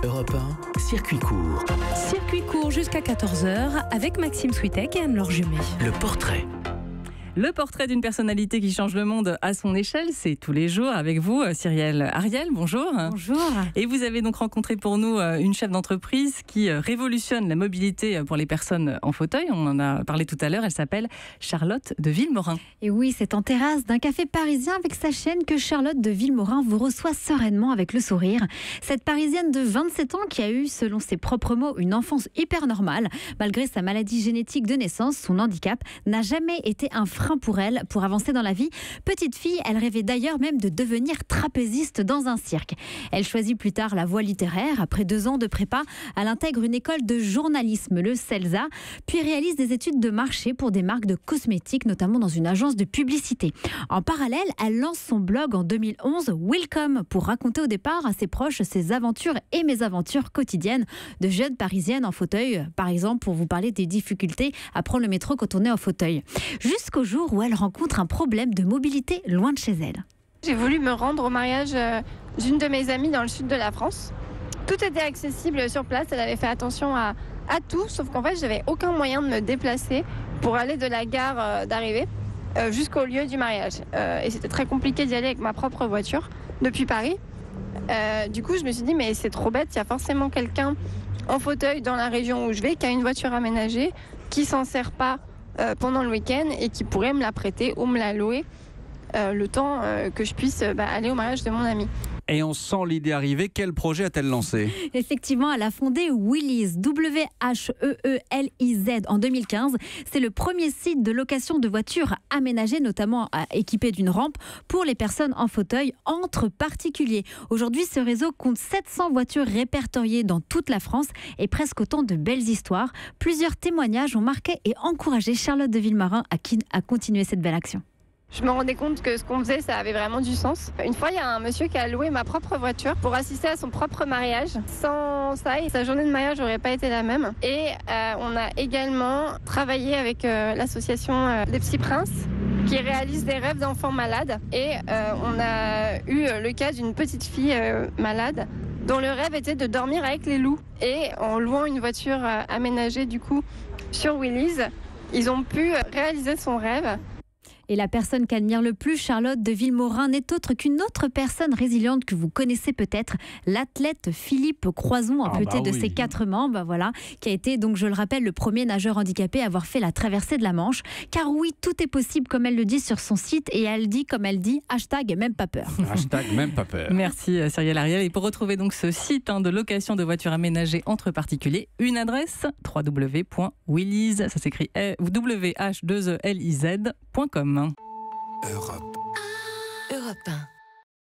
Europe 1, circuit court. Circuit court jusqu'à 14h avec Maxime Switek et Anne-Laure Jumet. Le portrait. Le portrait d'une personnalité qui change le monde à son échelle, c'est tous les jours avec vous, Cyrielle Ariel. Bonjour. Bonjour. Et vous avez donc rencontré pour nous une chef d'entreprise qui révolutionne la mobilité pour les personnes en fauteuil. On en a parlé tout à l'heure. Elle s'appelle Charlotte de Villemorin. Et oui, c'est en terrasse d'un café parisien avec sa chienne que Charlotte de Villemorin vous reçoit sereinement avec le sourire. Cette Parisienne de 27 ans qui a eu, selon ses propres mots, une enfance hyper normale, malgré sa maladie génétique de naissance, son handicap n'a jamais été un frein pour elle, pour avancer dans la vie. Petite fille, elle rêvait d'ailleurs même de devenir trapéziste dans un cirque. Elle choisit plus tard la voie littéraire. Après 2 ans de prépa, elle intègre une école de journalisme, le CELSA, puis réalise des études de marché pour des marques de cosmétiques, notamment dans une agence de publicité. En parallèle, elle lance son blog en 2011, Welcome, pour raconter au départ à ses proches ses aventures et mésaventures quotidiennes de jeune parisienne en fauteuil, par exemple pour vous parler des difficultés à prendre le métro quand on est en fauteuil. Jusqu'au jour où elle rencontre un problème de mobilité loin de chez elle. J'ai voulu me rendre au mariage d'une de mes amies dans le sud de la France. Tout était accessible sur place, elle avait fait attention à tout, sauf qu'en fait, j'avais aucun moyen de me déplacer pour aller de la gare d'arrivée jusqu'au lieu du mariage. Et c'était très compliqué d'y aller avec ma propre voiture depuis Paris. Du coup, je me suis dit, mais c'est trop bête, il y a forcément quelqu'un en fauteuil dans la région où je vais qui a une voiture aménagée, qui s'en sert pas pendant le week-end et qui pourrait me la prêter ou me la louer le temps que je puisse aller au mariage de mon ami. Et on sent l'idée arriver. Quel projet a-t-elle lancé ? Effectivement, elle a fondé Wheeliz, W-H-E-E-L-I-Z, en 2015. C'est le premier site de location de voitures aménagées, notamment équipées d'une rampe pour les personnes en fauteuil entre particuliers. Aujourd'hui, ce réseau compte 700 voitures répertoriées dans toute la France et presque autant de belles histoires. Plusieurs témoignages ont marqué et encouragé Charlotte de Villemorin à continuer cette belle action. Je me rendais compte que ce qu'on faisait, ça avait vraiment du sens. Une fois, il y a un monsieur qui a loué ma propre voiture pour assister à son propre mariage. Sans ça, sa journée de mariage n'aurait pas été la même. Et on a également travaillé avec l'association des Petits Princes qui réalise des rêves d'enfants malades. Et on a eu le cas d'une petite fille malade dont le rêve était de dormir avec les loups. Et en louant une voiture aménagée du coup sur Wheeliz, ils ont pu réaliser son rêve. Et la personne qu'admire le plus Charlotte de Villemorin n'est autre qu'une autre personne résiliente que vous connaissez peut-être, l'athlète Philippe Croison, amputé de ses 4 membres, voilà, qui a été, donc je le rappelle, le premier nageur handicapé à avoir fait la traversée de la Manche. Car oui, tout est possible, comme elle le dit sur son site, et elle dit, comme elle dit, hashtag même pas peur. Hashtag même pas peur. Merci Cyrielle Ariel. Et pour retrouver donc ce site de location de voitures aménagées entre particuliers, une adresse www.wheeliz, ça s'écrit W-H-2-E-L-I-Z.com. Europe 1.